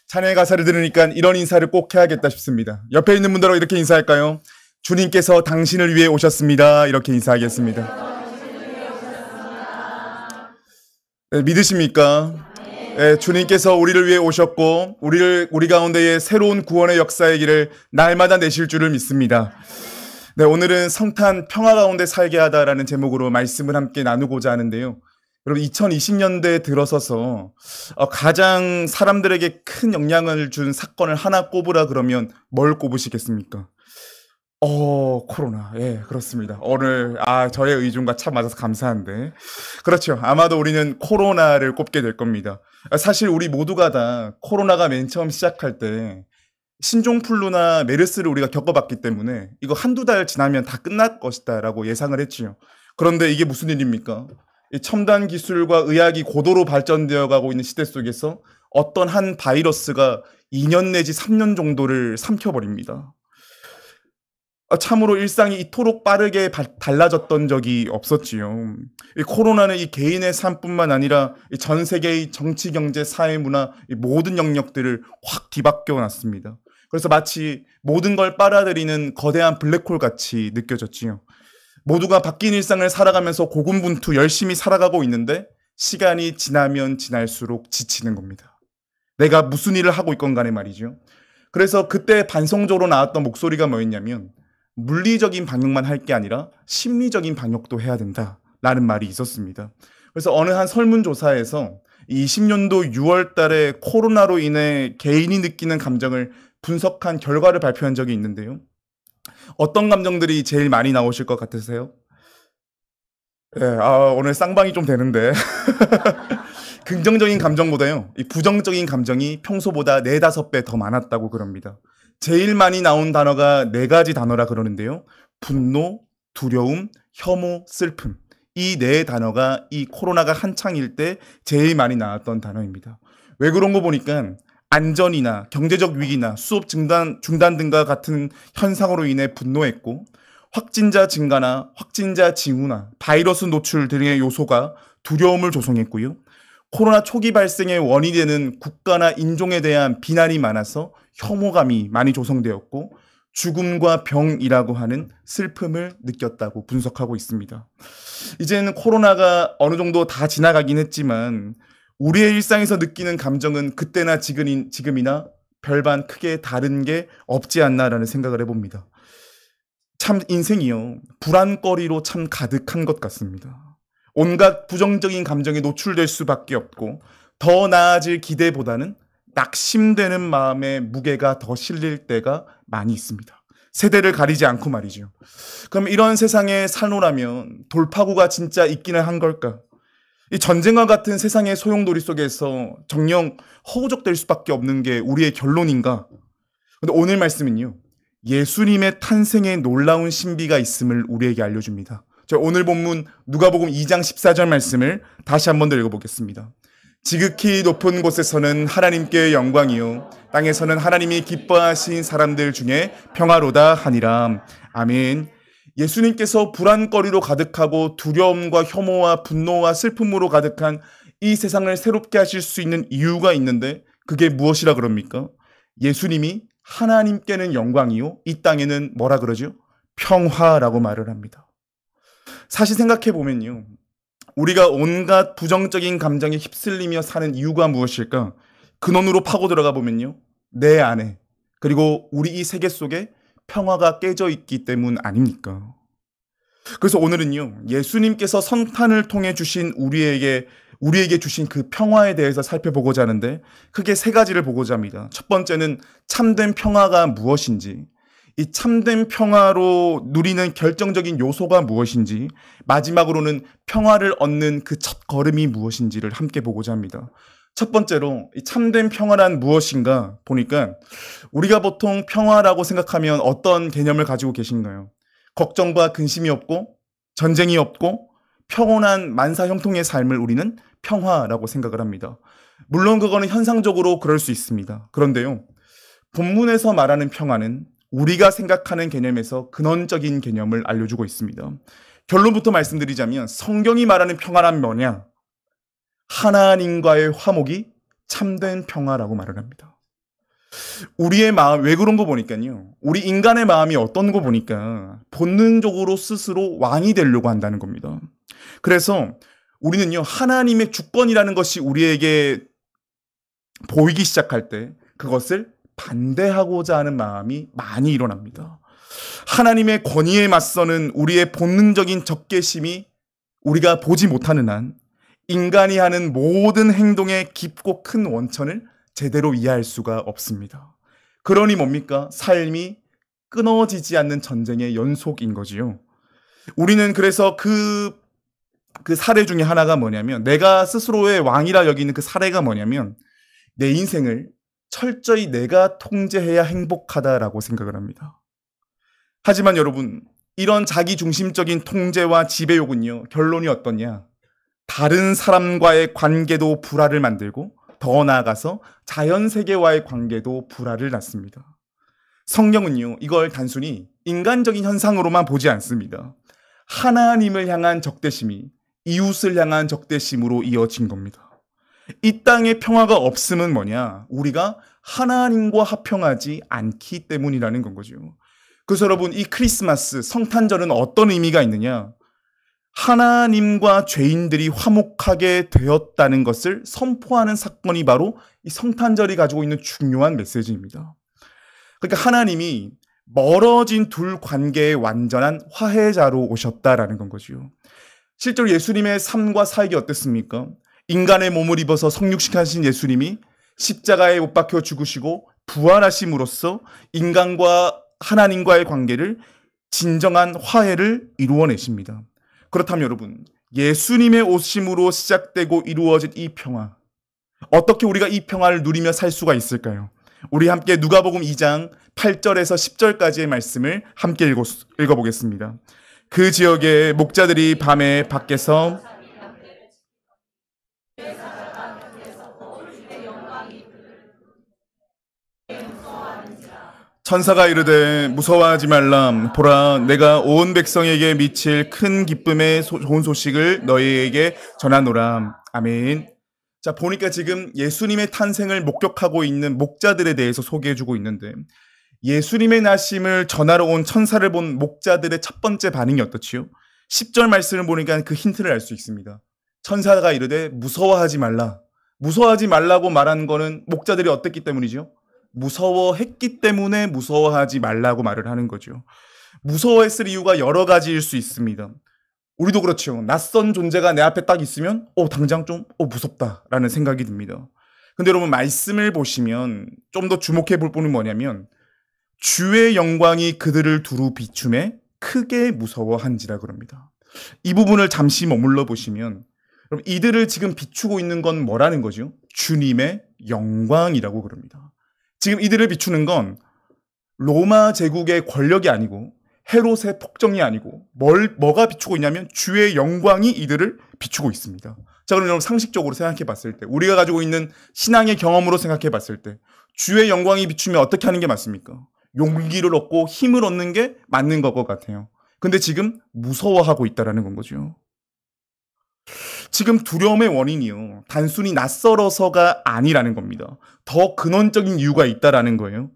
찬양의 가사를 들으니까 이런 인사를 꼭 해야겠다 싶습니다. 옆에 있는 분들하고 이렇게 인사할까요? 주님께서 당신을 위해 오셨습니다. 이렇게 인사하겠습니다. 네, 믿으십니까? 네, 주님께서 우리를 위해 오셨고 우리 가운데에 새로운 구원의 역사의 길을 날마다 내실 줄을 믿습니다. 네, 오늘은 성탄 평화 가운데 살게 하다라는 제목으로 말씀을 함께 나누고자 하는데요. 여러분 2020년대에 들어서서 가장 사람들에게 큰 영향을 준 사건을 하나 꼽으라 그러면 뭘 꼽으시겠습니까? 코로나. 예, 그렇습니다. 오늘 저의 의중과 참 맞아서 감사한데. 그렇죠. 아마도 우리는 코로나를 꼽게 될 겁니다. 사실 우리 모두가 다 코로나가 맨 처음 시작할 때 신종플루나 메르스를 우리가 겪어봤기 때문에 이거 한두 달 지나면 다 끝날 것이다 라고 예상을 했지요. 그런데 이게 무슨 일입니까? 이 첨단 기술과 의학이 고도로 발전되어 가고 있는 시대 속에서 어떤 한 바이러스가 2년 내지 3년 정도를 삼켜버립니다. 참으로 일상이 이토록 빠르게 달라졌던 적이 없었지요. 이 코로나는 이 개인의 삶뿐만 아니라 전 세계의 정치, 경제, 사회, 문화 모든 영역들을 확 뒤바뀌어 놨습니다. 그래서 마치 모든 걸 빨아들이는 거대한 블랙홀 같이 느껴졌지요. 모두가 바뀐 일상을 살아가면서 고군분투 열심히 살아가고 있는데 시간이 지나면 지날수록 지치는 겁니다. 내가 무슨 일을 하고 있건 간에 말이죠. 그래서 그때 반성적으로 나왔던 목소리가 뭐였냐면 물리적인 방역만 할 게 아니라 심리적인 방역도 해야 된다라는 말이 있었습니다. 그래서 어느 한 설문조사에서 20년도 6월 달에 코로나로 인해 개인이 느끼는 감정을 분석한 결과를 발표한 적이 있는데요. 어떤 감정들이 제일 많이 나오실 것 같으세요? 네, 오늘 쌍방이 좀 되는데. 긍정적인 감정보다요, 이 부정적인 감정이 평소보다 4, 5배 더 많았다고 그럽니다. 제일 많이 나온 단어가 4가지 단어라 그러는데요. 분노, 두려움, 혐오, 슬픔. 이 4단어가 이 코로나가 한창일 때 제일 많이 나왔던 단어입니다. 왜 그런 거 보니까 안전이나 경제적 위기나 수업 중단 등과 같은 현상으로 인해 분노했고, 확진자 증가나 확진자 징후나 바이러스 노출 등의 요소가 두려움을 조성했고요. 코로나 초기 발생의 원인이 되는 국가나 인종에 대한 비난이 많아서 혐오감이 많이 조성되었고, 죽음과 병이라고 하는 슬픔을 느꼈다고 분석하고 있습니다. 이제는 코로나가 어느 정도 다 지나가긴 했지만 우리의 일상에서 느끼는 감정은 그때나 지금이나 별반 크게 다른 게 없지 않나라는 생각을 해봅니다. 참 인생이요, 불안거리로 참 가득한 것 같습니다. 온갖 부정적인 감정에 노출될 수밖에 없고, 더 나아질 기대보다는 낙심되는 마음의 무게가 더 실릴 때가 많이 있습니다. 세대를 가리지 않고 말이죠. 그럼 이런 세상에 살노라면 돌파구가 진짜 있기는 한 걸까? 이 전쟁과 같은 세상의 소용돌이 속에서 정녕 허우적될 수밖에 없는 게 우리의 결론인가? 근데 오늘 말씀은요, 예수님의 탄생에 놀라운 신비가 있음을 우리에게 알려줍니다. 오늘 본문 누가복음 2장 14절 말씀을 다시 한 번 더 읽어보겠습니다. 지극히 높은 곳에서는 하나님께 영광이요 땅에서는 하나님이 기뻐하신 사람들 중에 평화로다 하니라. 아멘. 예수님께서 불안거리로 가득하고 두려움과 혐오와 분노와 슬픔으로 가득한 이 세상을 새롭게 하실 수 있는 이유가 있는데 그게 무엇이라 그럽니까? 예수님이 하나님께는 영광이요 이 땅에는 뭐라 그러죠? 평화라고 말을 합니다. 사실 생각해 보면요, 우리가 온갖 부정적인 감정에 휩쓸리며 사는 이유가 무엇일까? 근원으로 파고 들어가 보면요, 내 안에, 그리고 우리 이 세계 속에 평화가 깨져 있기 때문 아닙니까? 그래서 오늘은요, 예수님께서 성탄을 통해 주신 우리에게 주신 그 평화에 대해서 살펴보고자 하는데 크게 3가지를 보고자 합니다. 첫 번째는 참된 평화가 무엇인지, 이 참된 평화로 누리는 결정적인 요소가 무엇인지, 마지막으로는 평화를 얻는 그 첫 걸음이 무엇인지를 함께 보고자 합니다. 첫 번째로 이 참된 평화란 무엇인가 보니까 우리가 보통 평화라고 생각하면 어떤 개념을 가지고 계신가요? 걱정과 근심이 없고 전쟁이 없고 평온한 만사형통의 삶을 우리는 평화라고 생각을 합니다. 물론 그거는 현상적으로 그럴 수 있습니다. 그런데요, 본문에서 말하는 평화는 우리가 생각하는 개념에서 근원적인 개념을 알려주고 있습니다. 결론부터 말씀드리자면 성경이 말하는 평화란 뭐냐? 하나님과의 화목이 참된 평화라고 말을 합니다. 우리의 마음, 왜 그런 거 보니까요. 우리 인간의 마음이 어떤 거 보니까 본능적으로 스스로 왕이 되려고 한다는 겁니다. 그래서 우리는요, 하나님의 주권이라는 것이 우리에게 보이기 시작할 때 그것을 반대하고자 하는 마음이 많이 일어납니다. 하나님의 권위에 맞서는 우리의 본능적인 적개심이 우리가 보지 못하는 한 인간이 하는 모든 행동의 깊고 큰 원천을 제대로 이해할 수가 없습니다. 그러니 뭡니까? 삶이 끊어지지 않는 전쟁의 연속인 거지요. 우리는 그래서 그 사례 중에 하나가 뭐냐면, 내가 스스로의 왕이라 여기는 그 사례가 뭐냐면, 내 인생을 철저히 내가 통제해야 행복하다라고 생각을 합니다. 하지만 여러분, 이런 자기중심적인 통제와 지배욕은요, 결론이 어떠냐? 다른 사람과의 관계도 불화를 만들고 더 나아가서 자연세계와의 관계도 불화를 낳습니다. 성경은요, 이걸 단순히 인간적인 현상으로만 보지 않습니다. 하나님을 향한 적대심이 이웃을 향한 적대심으로 이어진 겁니다. 이 땅에 평화가 없음은 뭐냐? 우리가 하나님과 화평하지 않기 때문이라는 건 거죠. 그래서 여러분, 이 크리스마스 성탄절은 어떤 의미가 있느냐? 하나님과 죄인들이 화목하게 되었다는 것을 선포하는 사건이 바로 이 성탄절이 가지고 있는 중요한 메시지입니다. 그러니까 하나님이 멀어진 둘 관계의 완전한 화해자로 오셨다라는 건 거죠. 실제로 예수님의 삶과 사역이 어땠습니까? 인간의 몸을 입어서 성육신하신 예수님이 십자가에 못 박혀 죽으시고 부활하심으로써 인간과 하나님과의 관계를 진정한 화해를 이루어내십니다. 그렇다면 여러분, 예수님의 오심으로 시작되고 이루어진 이 평화, 어떻게 우리가 이 평화를 누리며 살 수가 있을까요? 우리 함께 누가복음 2장 8절에서 10절까지의 말씀을 함께 읽어보겠습니다. 그 지역의 목자들이 밤에 밖에서 천사가 이르되 무서워하지 말라. 보라, 내가 온 백성에게 미칠 큰 기쁨의 좋은 소식을 너희에게 전하노라. 아멘. 자, 보니까 지금 예수님의 탄생을 목격하고 있는 목자들에 대해서 소개해주고 있는데, 예수님의 나심을 전하러 온 천사를 본 목자들의 첫 번째 반응이 어떻지요? 10절 말씀을 보니까 그 힌트를 알 수 있습니다. 천사가 이르되 무서워하지 말라. 무서워하지 말라고 말한 거는 목자들이 어땠기 때문이죠? 무서워했기 때문에 무서워하지 말라고 말을 하는 거죠. 무서워했을 이유가 여러 가지일 수 있습니다. 우리도 그렇죠. 낯선 존재가 내 앞에 딱 있으면 당장 좀 무섭다라는 생각이 듭니다. 근데 여러분, 말씀을 보시면 좀 더 주목해 볼 부분은 뭐냐면, 주의 영광이 그들을 두루 비춤에 크게 무서워한지라 그럽니다. 이 부분을 잠시 머물러 보시면, 그럼 이들을 지금 비추고 있는 건 뭐라는 거죠? 주님의 영광이라고 그럽니다. 지금 이들을 비추는 건 로마 제국의 권력이 아니고 헤롯의 폭정이 아니고 뭐가 비추고 있냐면 주의 영광이 이들을 비추고 있습니다. 자, 그럼 여러분, 상식적으로 생각해 봤을 때, 우리가 가지고 있는 신앙의 경험으로 생각해 봤을 때, 주의 영광이 비추면 어떻게 하는 게 맞습니까? 용기를 얻고 힘을 얻는 게 맞는 것 같아요. 근데 지금 무서워하고 있다라는 건 거죠. 지금 두려움의 원인이요, 단순히 낯설어서가 아니라는 겁니다. 더 근원적인 이유가 있다라는 거예요.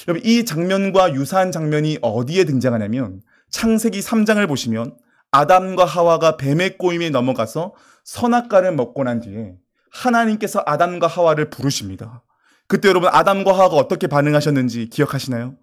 여러분, 이 장면과 유사한 장면이 어디에 등장하냐면, 창세기 3장을 보시면 아담과 하와가 뱀의 꼬임에 넘어가서 선악과를 먹고 난 뒤에 하나님께서 아담과 하와를 부르십니다. 그때 여러분, 아담과 하와가 어떻게 반응하셨는지 기억하시나요?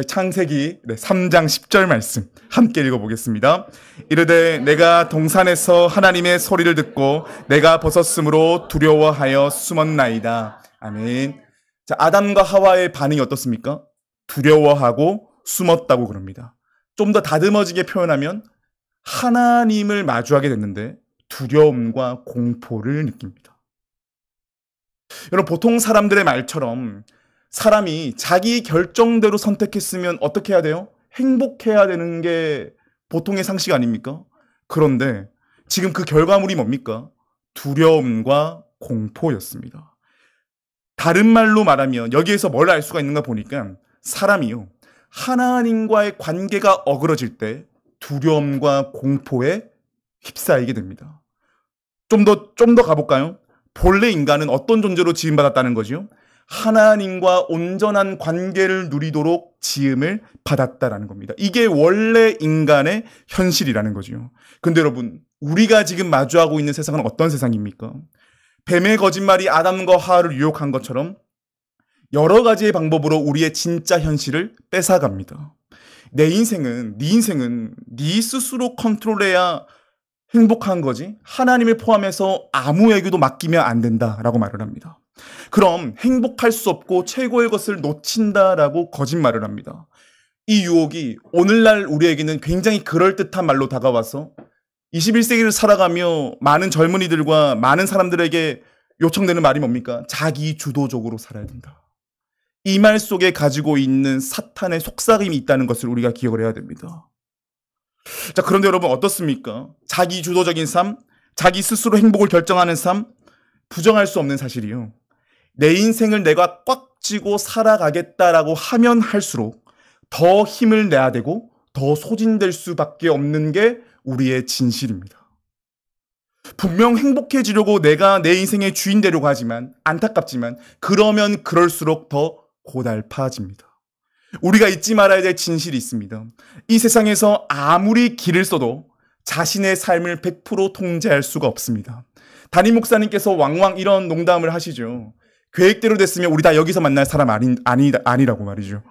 창세기 3장 10절 말씀 함께 읽어보겠습니다. 이르되 내가 동산에서 하나님의 소리를 듣고 내가 벗었으므로 두려워하여 숨었나이다. 아멘. 자, 아담과 하와의 반응이 어떻습니까? 두려워하고 숨었다고 그럽니다. 좀 더 다듬어지게 표현하면 하나님을 마주하게 됐는데 두려움과 공포를 느낍니다. 여러분, 보통 사람들의 말처럼 사람이 자기 결정대로 선택했으면 어떻게 해야 돼요? 행복해야 되는 게 보통의 상식 아닙니까? 그런데 지금 그 결과물이 뭡니까? 두려움과 공포였습니다. 다른 말로 말하면 여기에서 뭘 알 수가 있는가 보니까, 사람이요, 하나님과의 관계가 어그러질 때 두려움과 공포에 휩싸이게 됩니다. 좀 더 가볼까요? 본래 인간은 어떤 존재로 지음받았다는 거죠? 하나님과 온전한 관계를 누리도록 지음을 받았다라는 겁니다. 이게 원래 인간의 현실이라는 거죠. 근데 여러분, 우리가 지금 마주하고 있는 세상은 어떤 세상입니까? 뱀의 거짓말이 아담과 하와를 유혹한 것처럼 여러 가지의 방법으로 우리의 진짜 현실을 뺏어갑니다. 네 인생은 네 스스로 컨트롤해야 행복한 거지 하나님을 포함해서 아무에게도 맡기면 안 된다라고 말을 합니다. 그럼 행복할 수 없고 최고의 것을 놓친다라고 거짓말을 합니다. 이 유혹이 오늘날 우리에게는 굉장히 그럴듯한 말로 다가와서 21세기를 살아가며 많은 젊은이들과 많은 사람들에게 요청되는 말이 뭡니까? 자기 주도적으로 살아야 된다. 이 말 속에 가지고 있는 사탄의 속삭임이 있다는 것을 우리가 기억을 해야 됩니다. 자, 그런데 여러분 어떻습니까? 자기 주도적인 삶, 자기 스스로 행복을 결정하는 삶, 부정할 수 없는 사실이요. 내 인생을 내가 꽉 쥐고 살아가겠다라고 하면 할수록 더 힘을 내야 되고 더 소진될 수밖에 없는 게 우리의 진실입니다. 분명 행복해지려고 내가 내 인생의 주인 되려고 하지만 안타깝지만 그러면 그럴수록 더 고달파집니다. 우리가 잊지 말아야 될 진실이 있습니다. 이 세상에서 아무리 길을 써도 자신의 삶을 100% 통제할 수가 없습니다. 담임 목사님께서 왕왕 이런 농담을 하시죠. 계획대로 됐으면 우리 다 여기서 만날 사람 아니라고 말이죠.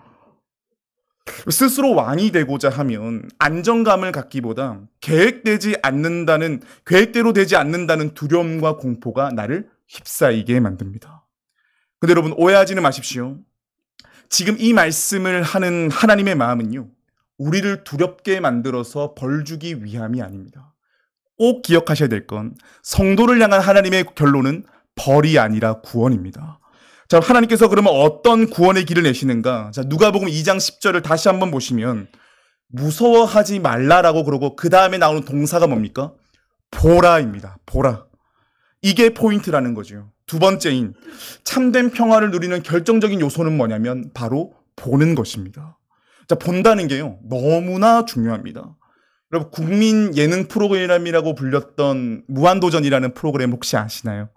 스스로 왕이 되고자 하면 안정감을 갖기보다 계획대로 되지 않는다는 두려움과 공포가 나를 휩싸이게 만듭니다. 근데 여러분 오해하지는 마십시오. 지금 이 말씀을 하는 하나님의 마음은요, 우리를 두렵게 만들어서 벌 주기 위함이 아닙니다. 꼭 기억하셔야 될 건 성도를 향한 하나님의 결론은 벌이 아니라 구원입니다. 자, 하나님께서 그러면 어떤 구원의 길을 내시는가? 자, 누가복음 2장 10절을 다시 한번 보시면 무서워하지 말라라고 그러고 그 다음에 나오는 동사가 뭡니까? 보라입니다. 보라. 이게 포인트라는 거죠. 두 번째인 참된 평화를 누리는 결정적인 요소는 뭐냐면 바로 보는 것입니다. 자, 본다는 게요, 너무나 중요합니다. 여러분, 국민 예능 프로그램이라고 불렸던 무한도전이라는 프로그램 혹시 아시나요?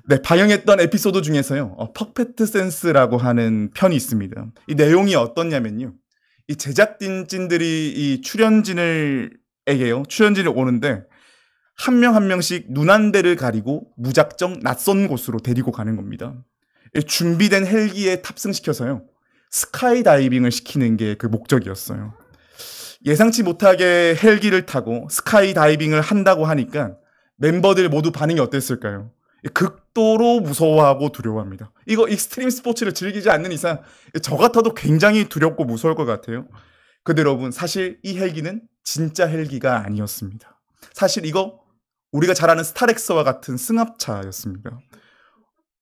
네, 방영했던 에피소드 중에서요, 퍼펙트 센스라고 하는 편이 있습니다. 이 내용이 어떻냐면요, 이 제작진들이 이 출연진을 오는데 한 명 한 명씩 눈 한 대를 가리고 무작정 낯선 곳으로 데리고 가는 겁니다. 준비된 헬기에 탑승시켜서요, 스카이다이빙을 시키는 게 그 목적이었어요. 예상치 못하게 헬기를 타고 스카이다이빙을 한다고 하니까 멤버들 모두 반응이 어땠을까요? 극도로 무서워하고 두려워합니다. 이거 익스트림 스포츠를 즐기지 않는 이상 저 같아도 굉장히 두렵고 무서울 것 같아요. 근데 여러분, 사실 이 헬기는 진짜 헬기가 아니었습니다. 사실 이거 우리가 잘 아는 스타렉스와 같은 승합차였습니다.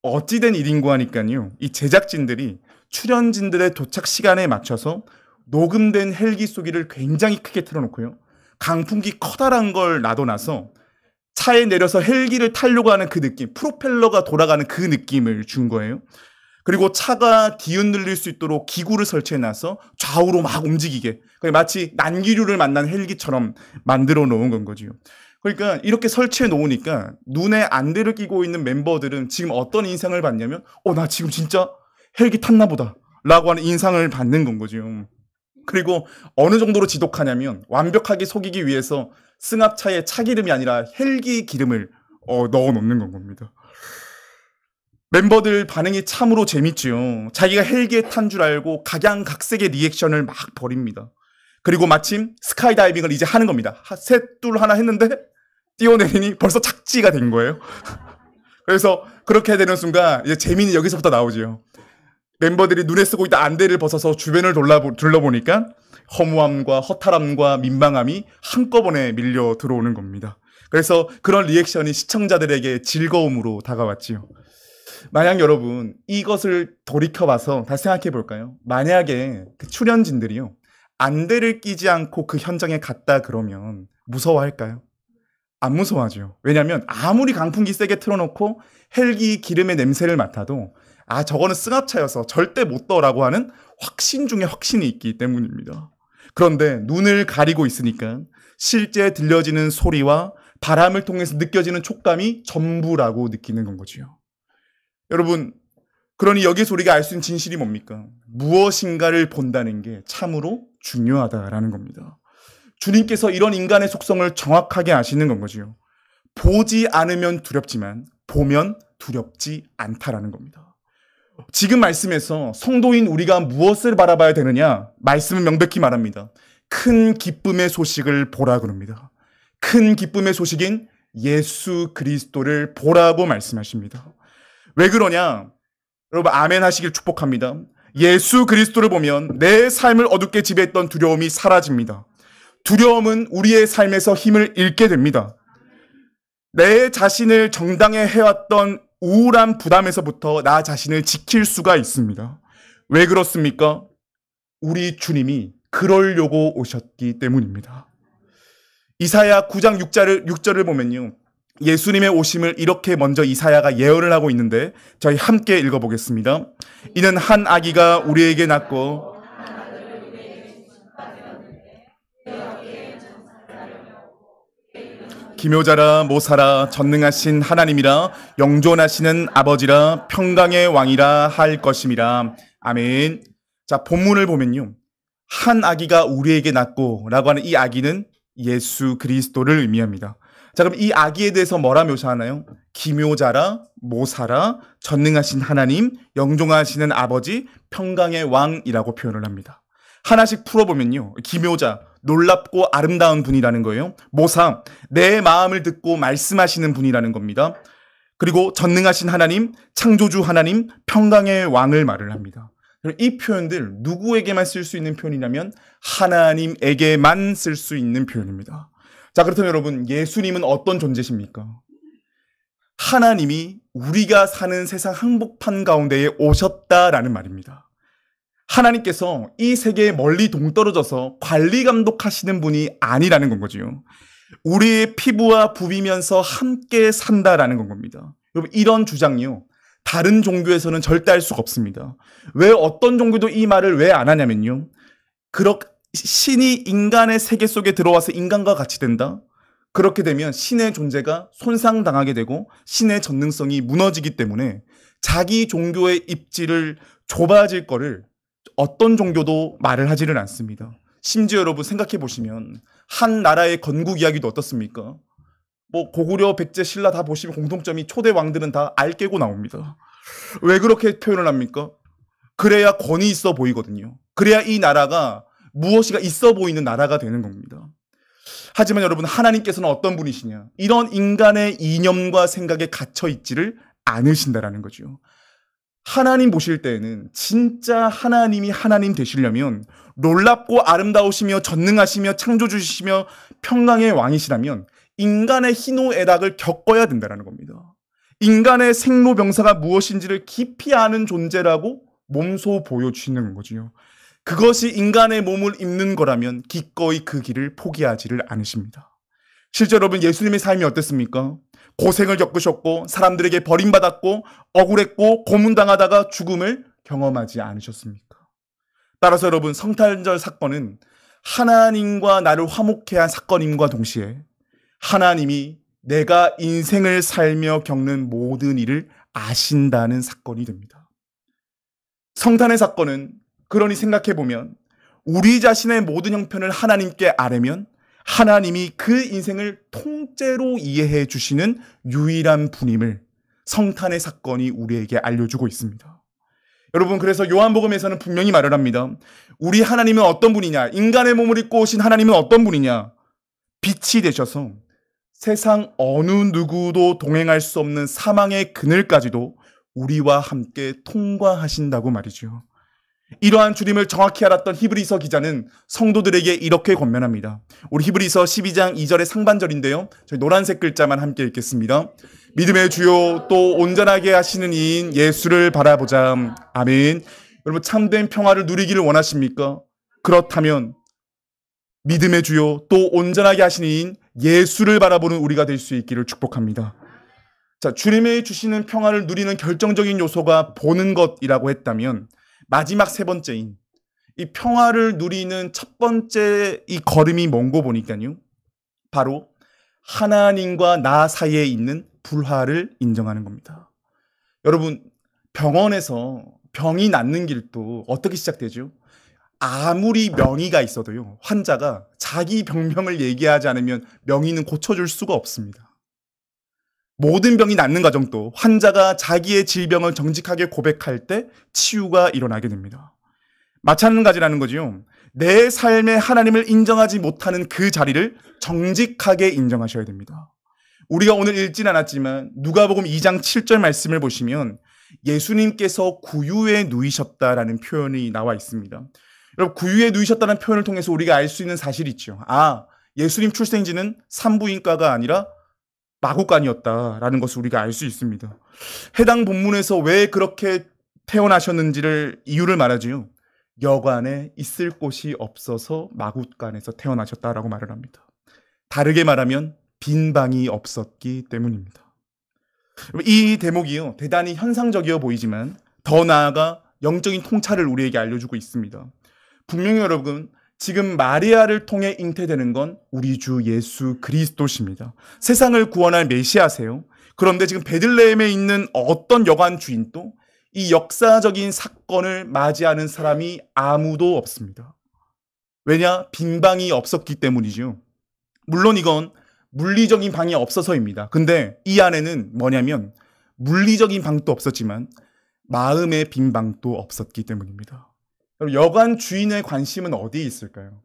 어찌된 일인고 하니까요, 이 제작진들이 출연진들의 도착 시간에 맞춰서 녹음된 헬기 소리를 굉장히 크게 틀어놓고요, 강풍기 커다란 걸 놔둬놔서 차에 내려서 헬기를 타려고 하는 그 느낌, 프로펠러가 돌아가는 그 느낌을 준 거예요. 그리고 차가 뒤흔들릴 수 있도록 기구를 설치해놔서 좌우로 막 움직이게, 마치 난기류를 만난 헬기처럼 만들어 놓은 건 거죠. 그러니까 이렇게 설치해 놓으니까 눈에 안대를 끼고 있는 멤버들은 지금 어떤 인상을 받냐면 나 지금 진짜 헬기 탔나 보다 라고 하는 인상을 받는 건 거죠. 그리고 어느 정도로 지독하냐면 완벽하게 속이기 위해서 승합차에 차기름이 아니라 헬기 기름을 넣어 놓는 건 겁니다. 멤버들 반응이 참으로 재밌지요. 자기가 헬기에 탄 줄 알고 각양각색의 리액션을 막 벌입니다. 그리고 마침 스카이다이빙을 이제 하는 겁니다. 셋, 둘, 하나 했는데 뛰어내리니 벌써 착지가 된 거예요. 그래서 그렇게 되는 순간 이제 재미는 여기서부터 나오죠. 멤버들이 눈에 쓰고 있던 안대를 벗어서 주변을 둘러보니까 허무함과 허탈함과 민망함이 한꺼번에 밀려 들어오는 겁니다. 그래서 그런 리액션이 시청자들에게 즐거움으로 다가왔지요. 만약 여러분 이것을 돌이켜봐서 다시 생각해 볼까요? 만약에 그 출연진들이요, 안대를 끼지 않고 그 현장에 갔다 그러면 무서워할까요? 안 무서워하죠. 왜냐하면 아무리 강풍기 세게 틀어놓고 헬기 기름의 냄새를 맡아도 저거는 승합차여서 절대 못 떠라고 하는 확신 중에 확신이 있기 때문입니다. 그런데 눈을 가리고 있으니까 실제 들려지는 소리와 바람을 통해서 느껴지는 촉감이 전부라고 느끼는 건 거지요. 여러분, 그러니 여기서 우리가 알 수 있는 진실이 뭡니까? 무엇인가를 본다는 게 참으로 중요하다라는 겁니다. 주님께서 이런 인간의 속성을 정확하게 아시는 건 거지요. 보지 않으면 두렵지만 보면 두렵지 않다라는 겁니다. 지금 말씀에서 성도인 우리가 무엇을 바라봐야 되느냐? 말씀은 명백히 말합니다. 큰 기쁨의 소식을 보라 그럽니다. 큰 기쁨의 소식인 예수 그리스도를 보라고 말씀하십니다. 왜 그러냐? 여러분 아멘 하시길 축복합니다. 예수 그리스도를 보면 내 삶을 어둡게 지배했던 두려움이 사라집니다. 두려움은 우리의 삶에서 힘을 잃게 됩니다. 내 자신을 정당해 해왔던 우울한 부담에서부터 나 자신을 지킬 수가 있습니다. 왜 그렇습니까? 우리 주님이 그러려고 오셨기 때문입니다. 이사야 9장 6절을 보면요. 예수님의 오심을 이렇게 먼저 이사야가 예언을 하고 있는데 저희 함께 읽어보겠습니다. 이는 한 아기가 우리에게 낳고 기묘자라 모사라 전능하신 하나님이라 영존하시는 아버지라 평강의 왕이라 할 것임이라. 아멘. 자, 본문을 보면요. 한 아기가 우리에게 낳고 라고 하는 이 아기는 예수 그리스도를 의미합니다. 자, 그럼 이 아기에 대해서 뭐라 묘사하나요? 기묘자라 모사라 전능하신 하나님 영존하시는 아버지 평강의 왕이라고 표현을 합니다. 하나씩 풀어보면요. 기묘자, 놀랍고 아름다운 분이라는 거예요. 모사, 내 마음을 듣고 말씀하시는 분이라는 겁니다. 그리고 전능하신 하나님, 창조주 하나님, 평강의 왕을 말을 합니다. 이 표현들 누구에게만 쓸 수 있는 표현이냐면 하나님에게만 쓸 수 있는 표현입니다. 자, 그렇다면 여러분, 예수님은 어떤 존재십니까? 하나님이 우리가 사는 세상 한복판 가운데에 오셨다라는 말입니다. 하나님께서 이 세계에 멀리 동떨어져서 관리 감독하시는 분이 아니라는 건 거죠. 우리의 피부와 부비면서 함께 산다라는 건 겁니다. 여러분, 이런 주장이요. 다른 종교에서는 절대 할 수가 없습니다. 왜 어떤 종교도 이 말을 왜 안 하냐면요. 신이 인간의 세계 속에 들어와서 인간과 같이 된다? 그렇게 되면 신의 존재가 손상당하게 되고 신의 전능성이 무너지기 때문에 자기 종교의 입지를 좁아질 거를 어떤 종교도 말을 하지를 않습니다. 심지어 여러분 생각해 보시면 한 나라의 건국 이야기도 어떻습니까? 뭐 고구려, 백제, 신라 다 보시면 공통점이 초대 왕들은 다 알 깨고 나옵니다. 왜 그렇게 표현을 합니까? 그래야 권위 있어 보이거든요. 그래야 이 나라가 무엇이가 있어 보이는 나라가 되는 겁니다. 하지만 여러분 하나님께서는 어떤 분이시냐? 이런 인간의 이념과 생각에 갇혀 있지를 않으신다라는 거죠. 하나님 보실 때에는 진짜 하나님이 하나님 되시려면 놀랍고 아름다우시며 전능하시며 창조주시며 평강의 왕이시라면 인간의 희노애락을 겪어야 된다는 겁니다. 인간의 생로병사가 무엇인지를 깊이 아는 존재라고 몸소 보여주시는 거지요. 그것이 인간의 몸을 입는 거라면 기꺼이 그 길을 포기하지를 않으십니다. 실제 여러분 예수님의 삶이 어땠습니까? 고생을 겪으셨고 사람들에게 버림받았고 억울했고 고문당하다가 죽음을 경험하지 않으셨습니까? 따라서 여러분 성탄절 사건은 하나님과 나를 화목케 한 사건임과 동시에 하나님이 내가 인생을 살며 겪는 모든 일을 아신다는 사건이 됩니다. 성탄의 사건은 그러니 생각해보면 우리 자신의 모든 형편을 하나님께 아뢰면 하나님이 그 인생을 통째로 이해해 주시는 유일한 분임을 성탄의 사건이 우리에게 알려주고 있습니다. 여러분 그래서 요한복음에서는 분명히 말을 합니다. 우리 하나님은 어떤 분이냐? 인간의 몸을 입고 오신 하나님은 어떤 분이냐? 빛이 되셔서 세상 어느 누구도 동행할 수 없는 사망의 그늘까지도 우리와 함께 통과하신다고 말이죠. 이러한 주님을 정확히 알았던 히브리서 기자는 성도들에게 이렇게 권면합니다. 우리 히브리서 12장 2절의 상반절인데요. 저희 노란색 글자만 함께 읽겠습니다. 믿음의 주요 또 온전하게 하시는 이인 예수를 바라보자. 아멘. 여러분 참된 평화를 누리기를 원하십니까? 그렇다면 믿음의 주요 또 온전하게 하시는 이인 예수를 바라보는 우리가 될 수 있기를 축복합니다. 자, 주님의 주시는 평화를 누리는 결정적인 요소가 보는 것이라고 했다면 마지막 세 번째인 이 평화를 누리는 첫 번째 이 걸음이 뭔고 보니까요. 바로 하나님과 나 사이에 있는 불화를 인정하는 겁니다. 여러분 병원에서 병이 낫는 길도 어떻게 시작되죠? 아무리 명의가 있어도요, 환자가 자기 병명을 얘기하지 않으면 명의는 고쳐줄 수가 없습니다. 모든 병이 낫는 과정도 환자가 자기의 질병을 정직하게 고백할 때 치유가 일어나게 됩니다. 마찬가지라는 거지요. 내 삶에 하나님을 인정하지 못하는 그 자리를 정직하게 인정하셔야 됩니다. 우리가 오늘 읽진 않았지만 누가복음 2장 7절 말씀을 보시면 예수님께서 구유에 누이셨다라는 표현이 나와 있습니다. 여러분, 구유에 누이셨다는 표현을 통해서 우리가 알 수 있는 사실이 있죠. 예수님 출생지는 산부인과가 아니라 마구간이었다라는 것을 우리가 알 수 있습니다. 해당 본문에서 왜 그렇게 태어나셨는지를 이유를 말하지요. 여관에 있을 곳이 없어서 마구간에서 태어나셨다라고 말을 합니다. 다르게 말하면 빈 방이 없었기 때문입니다. 이 대목이요, 대단히 현상적이어 보이지만 더 나아가 영적인 통찰을 우리에게 알려주고 있습니다. 분명히 여러분, 지금 마리아를 통해 잉태되는 건 우리 주 예수 그리스도십니다. 세상을 구원할 메시아세요. 그런데 지금 베들레헴에 있는 어떤 여관 주인도 이 역사적인 사건을 맞이하는 사람이 아무도 없습니다. 왜냐? 빈 방이 없었기 때문이죠. 물론 이건 물리적인 방이 없어서입니다. 근데 이 안에는 뭐냐면 물리적인 방도 없었지만 마음의 빈 방도 없었기 때문입니다. 여관 주인의 관심은 어디에 있을까요?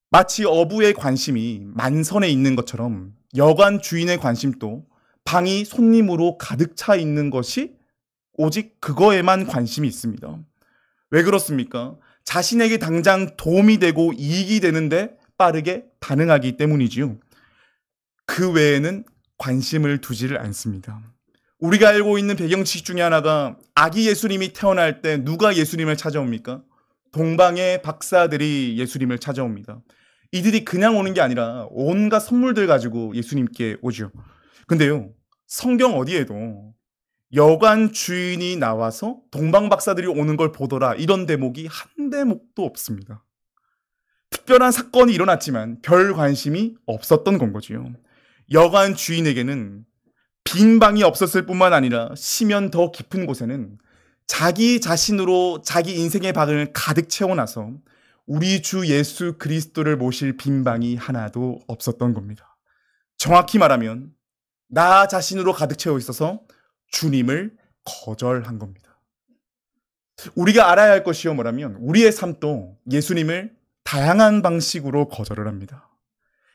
마치 어부의 관심이 만선에 있는 것처럼 여관 주인의 관심도 방이 손님으로 가득 차 있는 것이 오직 그거에만 관심이 있습니다. 왜 그렇습니까? 자신에게 당장 도움이 되고 이익이 되는데 빠르게 반응하기 때문이지요. 그 외에는 관심을 두지를 않습니다. 우리가 알고 있는 배경지식 중에 하나가 아기 예수님이 태어날 때 누가 예수님을 찾아옵니까? 동방의 박사들이 예수님을 찾아옵니다. 이들이 그냥 오는 게 아니라 온갖 선물들 가지고 예수님께 오죠. 근데요, 성경 어디에도 여관 주인이 나와서 동방 박사들이 오는 걸 보더라 이런 대목이 한 대목도 없습니다. 특별한 사건이 일어났지만 별 관심이 없었던 건 거지요. 여관 주인에게는 빈 방이 없었을 뿐만 아니라 시면 더 깊은 곳에는 자기 자신으로 자기 인생의 방을 가득 채워놔서 우리 주 예수 그리스도를 모실 빈 방이 하나도 없었던 겁니다. 정확히 말하면 나 자신으로 가득 채워 있어서 주님을 거절한 겁니다. 우리가 알아야 할 것이요 뭐라면 우리의 삶도 예수님을 다양한 방식으로 거절을 합니다.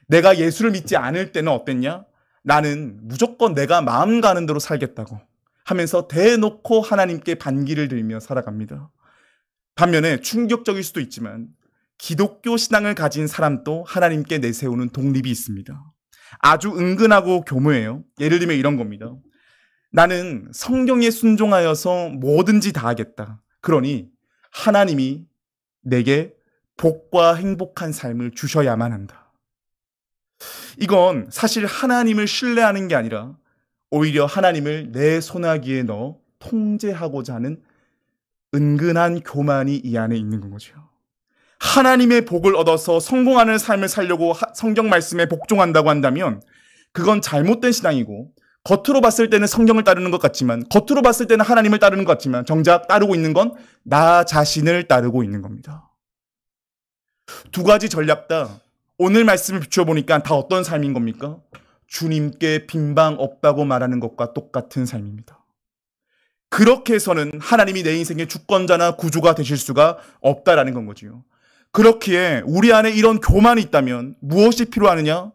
내가 예수를 믿지 않을 때는 어땠냐? 나는 무조건 내가 마음 가는 대로 살겠다고 하면서 대놓고 하나님께 반기를 들며 살아갑니다. 반면에 충격적일 수도 있지만 기독교 신앙을 가진 사람도 하나님께 내세우는 독립이 있습니다. 아주 은근하고 교묘해요. 예를 들면 이런 겁니다. 나는 성경에 순종하여서 뭐든지 다 하겠다. 그러니 하나님이 내게 복과 행복한 삶을 주셔야만 한다. 이건 사실 하나님을 신뢰하는 게 아니라 오히려 하나님을 내 손아귀에 넣어 통제하고자 하는 은근한 교만이 이 안에 있는 거죠. 하나님의 복을 얻어서 성공하는 삶을 살려고 성경 말씀에 복종한다고 한다면 그건 잘못된 신앙이고, 겉으로 봤을 때는 성경을 따르는 것 같지만, 겉으로 봤을 때는 하나님을 따르는 것 같지만 정작 따르고 있는 건 나 자신을 따르고 있는 겁니다. 두 가지 전략 다 오늘 말씀을 비춰보니까 다 어떤 삶인 겁니까? 주님께 빈방 없다고 말하는 것과 똑같은 삶입니다. 그렇게 해서는 하나님이 내 인생의 주권자나 구주가 되실 수가 없다라는 건 거지요. 그렇기에 우리 안에 이런 교만이 있다면 무엇이 필요하느냐?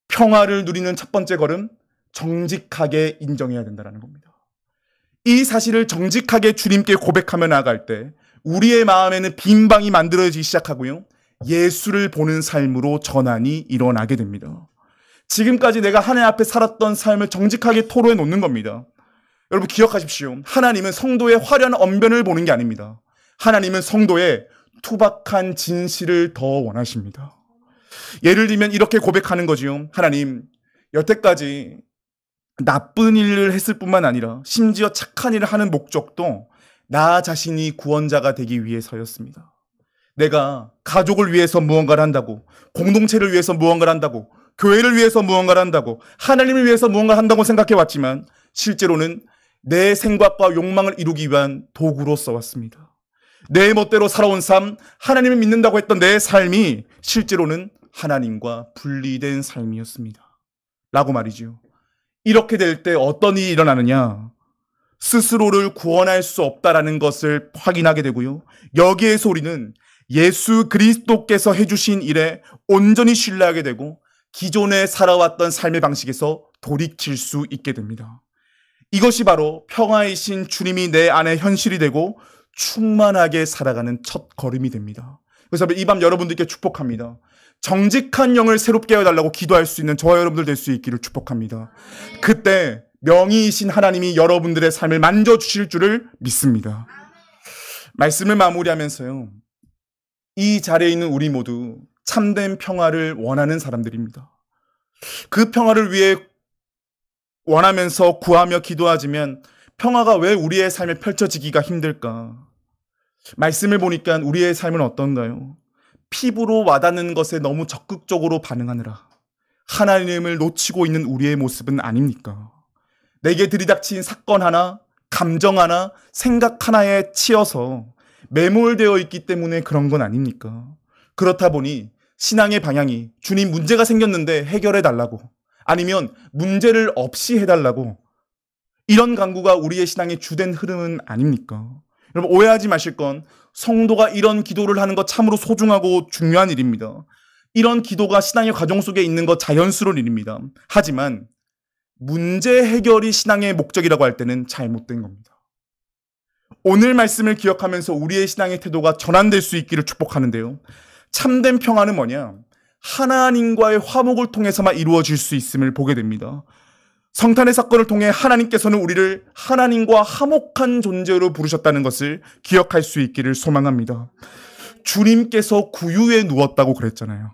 평화를 누리는 첫 번째 걸음, 정직하게 인정해야 된다는 겁니다. 이 사실을 정직하게 주님께 고백하며 나아갈 때 우리의 마음에는 빈방이 만들어지기 시작하고요, 예수를 보는 삶으로 전환이 일어나게 됩니다. 지금까지 내가 하나님 앞에 살았던 삶을 정직하게 토로해 놓는 겁니다. 여러분 기억하십시오. 하나님은 성도의 화려한 언변을 보는 게 아닙니다. 하나님은 성도의 투박한 진실을 더 원하십니다. 예를 들면 이렇게 고백하는 거지요. 하나님, 여태까지 나쁜 일을 했을 뿐만 아니라 심지어 착한 일을 하는 목적도 나 자신이 구원자가 되기 위해서였습니다. 내가 가족을 위해서 무언가를 한다고, 공동체를 위해서 무언가를 한다고, 교회를 위해서 무언가를 한다고, 하나님을 위해서 무언가를 한다고 생각해 왔지만 실제로는 내 생각과 욕망을 이루기 위한 도구로 써왔습니다. 내 멋대로 살아온 삶, 하나님을 믿는다고 했던 내 삶이 실제로는 하나님과 분리된 삶이었습니다. 라고 말이죠. 이렇게 될 때 어떤 일이 일어나느냐? 스스로를 구원할 수 없다라는 것을 확인하게 되고요. 여기에서 우리는 예수 그리스도께서 해주신 일에 온전히 신뢰하게 되고 기존에 살아왔던 삶의 방식에서 돌이킬 수 있게 됩니다. 이것이 바로 평화이신 주님이 내 안에 현실이 되고 충만하게 살아가는 첫 걸음이 됩니다. 그래서 이 밤 여러분들께 축복합니다. 정직한 영을 새롭게 해달라고 기도할 수 있는 저와 여러분들 될 수 있기를 축복합니다. 그때 명의이신 하나님이 여러분들의 삶을 만져주실 줄을 믿습니다. 말씀을 마무리하면서요. 이 자리에 있는 우리 모두 참된 평화를 원하는 사람들입니다. 그 평화를 위해 원하면서 구하며 기도하지만 평화가 왜 우리의 삶에 펼쳐지기가 힘들까? 말씀을 보니까 우리의 삶은 어떤가요? 피부로 와닿는 것에 너무 적극적으로 반응하느라 하나님을 놓치고 있는 우리의 모습은 아닙니까? 내게 들이닥친 사건 하나, 감정 하나, 생각 하나에 치여서 매몰되어 있기 때문에 그런 건 아닙니까? 그렇다 보니 신앙의 방향이 주님 문제가 생겼는데 해결해 달라고, 아니면 문제를 없이 해달라고, 이런 간구가 우리의 신앙의 주된 흐름은 아닙니까? 여러분 오해하지 마실 건 성도가 이런 기도를 하는 것 참으로 소중하고 중요한 일입니다. 이런 기도가 신앙의 과정 속에 있는 것 자연스러운 일입니다. 하지만 문제 해결이 신앙의 목적이라고 할 때는 잘못된 겁니다. 오늘 말씀을 기억하면서 우리의 신앙의 태도가 전환될 수 있기를 축복하는데요. 참된 평화는 뭐냐? 하나님과의 화목을 통해서만 이루어질 수 있음을 보게 됩니다. 성탄의 사건을 통해 하나님께서는 우리를 하나님과 화목한 존재로 부르셨다는 것을 기억할 수 있기를 소망합니다. 주님께서 구유에 누웠다고 그랬잖아요.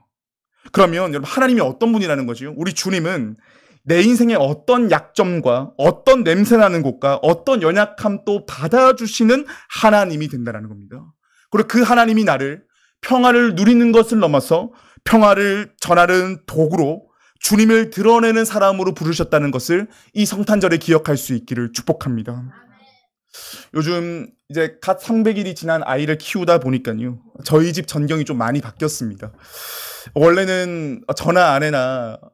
그러면 여러분 하나님이 어떤 분이라는 거죠? 우리 주님은 내 인생의 어떤 약점과 어떤 냄새나는 곳과 어떤 연약함도 받아주시는 하나님이 된다는 겁니다. 그리고 그 하나님이 나를 평화를 누리는 것을 넘어서 평화를 전하는 도구로 주님을 드러내는 사람으로 부르셨다는 것을 이 성탄절에 기억할 수 있기를 축복합니다. 요즘 이제 갓 300일이 지난 아이를 키우다 보니까요. 저희 집 전경이 좀 많이 바뀌었습니다. 원래는 저나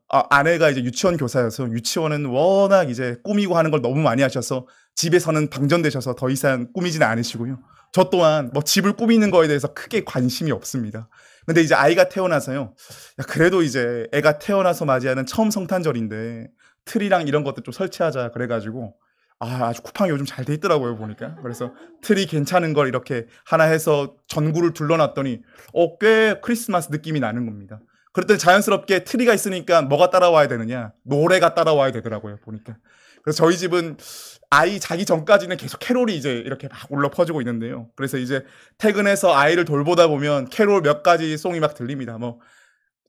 아내가 이제 유치원 교사여서 유치원은 워낙 이제 꾸미고 하는 걸 너무 많이 하셔서 집에서는 방전되셔서 더 이상 꾸미지는 않으시고요. 저 또한 뭐 집을 꾸미는 거에 대해서 크게 관심이 없습니다. 근데 이제 아이가 태어나서요. 야, 그래도 이제 애가 태어나서 맞이하는 처음 성탄절인데 트리랑 이런 것도 좀 설치하자 그래가지고 아주 쿠팡이 요즘 잘 돼 있더라고요 보니까. 그래서 트리 괜찮은 걸 이렇게 하나 해서 전구를 둘러놨더니 꽤 크리스마스 느낌이 나는 겁니다. 그랬더니 자연스럽게 트리가 있으니까 뭐가 따라와야 되느냐? 노래가 따라와야 되더라고요 보니까. 그래서 저희 집은 아이 자기 전까지는 계속 캐롤이 이제 이렇게 막 울려 퍼지고 있는데요. 그래서 이제 퇴근해서 아이를 돌보다 보면 캐롤 몇 가지 송이 막 들립니다. 뭐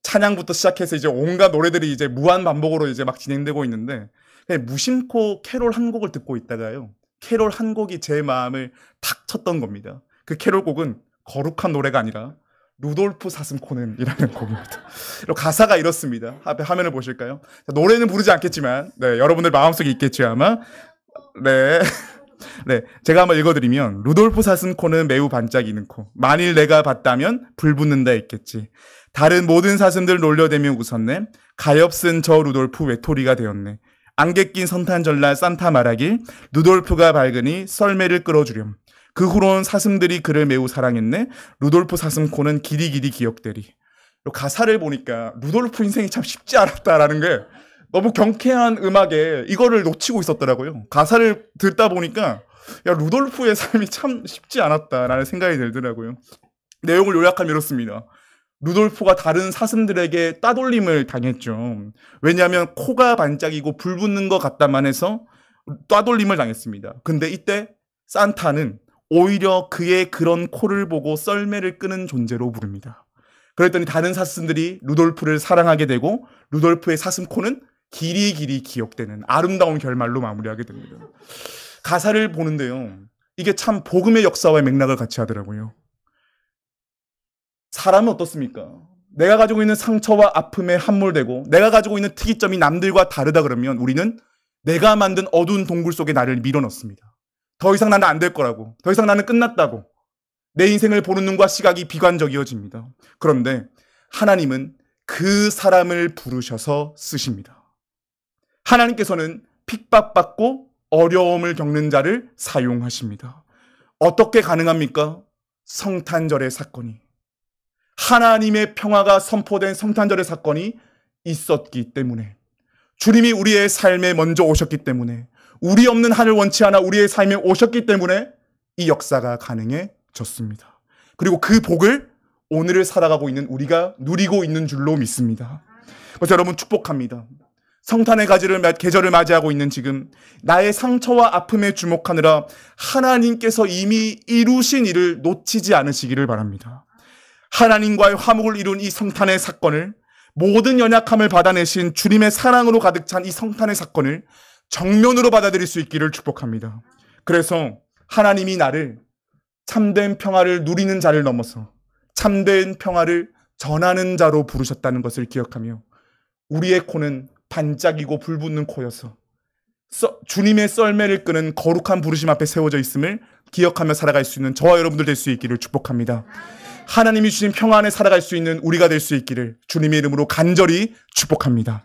찬양부터 시작해서 이제 온갖 노래들이 이제 무한 반복으로 이제 막 진행되고 있는데 무심코 캐롤 한 곡을 듣고 있다가요. 캐롤 한 곡이 제 마음을 탁 쳤던 겁니다. 그 캐롤 곡은 거룩한 노래가 아니라 루돌프 사슴코는이라는 곡입니다. 가사가 이렇습니다. 앞에 화면을 보실까요? 노래는 부르지 않겠지만 여러분들 마음속에 있겠죠 아마. 네, 제가 한번 읽어드리면 루돌프 사슴코는 매우 반짝이는 코. 만일 내가 봤다면 불 붙는다 했겠지. 다른 모든 사슴들 놀려대며 웃었네. 가엾은 저 루돌프 외톨이가 되었네. 안개 낀 성탄절날 산타 말하길 루돌프가 밝으니 썰매를 끌어주렴. 그 후론 사슴들이 그를 매우 사랑했네. 루돌프 사슴코는 길이길이 기억되리. 가사를 보니까 루돌프 인생이 참 쉽지 않았다라는 게 너무 경쾌한 음악에 이거를 놓치고 있었더라고요. 가사를 듣다 보니까 야 루돌프의 삶이 참 쉽지 않았다라는 생각이 들더라고요. 내용을 요약하면 이렇습니다. 루돌프가 다른 사슴들에게 따돌림을 당했죠. 왜냐하면 코가 반짝이고 불 붙는 것 같다만 해서 따돌림을 당했습니다. 근데 이때 산타는 오히려 그의 그런 코를 보고 썰매를 끄는 존재로 부릅니다. 그랬더니 다른 사슴들이 루돌프를 사랑하게 되고 루돌프의 사슴코는 길이 기억되는 아름다운 결말로 마무리하게 됩니다. 가사를 보는데요. 이게 참 복음의 역사와의 맥락을 같이 하더라고요. 사람은 어떻습니까? 내가 가지고 있는 상처와 아픔에 함몰되고 내가 가지고 있는 특이점이 남들과 다르다 그러면 우리는 내가 만든 어두운 동굴 속에 나를 밀어넣습니다. 더 이상 나는 안 될 거라고. 더 이상 나는 끝났다고. 내 인생을 보는 눈과 시각이 비관적이어집니다. 그런데 하나님은 그 사람을 부르셔서 쓰십니다. 하나님께서는 핍박받고 어려움을 겪는 자를 사용하십니다. 어떻게 가능합니까? 성탄절의 사건이. 하나님의 평화가 선포된 성탄절의 사건이 있었기 때문에, 주님이 우리의 삶에 먼저 오셨기 때문에, 우리 없는 하늘 원치 않아 우리의 삶에 오셨기 때문에 이 역사가 가능해졌습니다. 그리고 그 복을 오늘을 살아가고 있는 우리가 누리고 있는 줄로 믿습니다. 그래서 여러분 축복합니다. 성탄의 계절을 맞이하고 있는 지금 나의 상처와 아픔에 주목하느라 하나님께서 이미 이루신 일을 놓치지 않으시기를 바랍니다. 하나님과의 화목을 이룬 이 성탄의 사건을, 모든 연약함을 받아내신 주님의 사랑으로 가득 찬 이 성탄의 사건을 정면으로 받아들일 수 있기를 축복합니다. 그래서 하나님이 나를 참된 평화를 누리는 자를 넘어서 참된 평화를 전하는 자로 부르셨다는 것을 기억하며, 우리의 코는 반짝이고 불붙는 코여서 주님의 썰매를 끄는 거룩한 부르심 앞에 세워져 있음을 기억하며 살아갈 수 있는 저와 여러분들 될 수 있기를 축복합니다. 하나님이 주신 평화 안에 살아갈 수 있는 우리가 될 수 있기를 주님의 이름으로 간절히 축복합니다.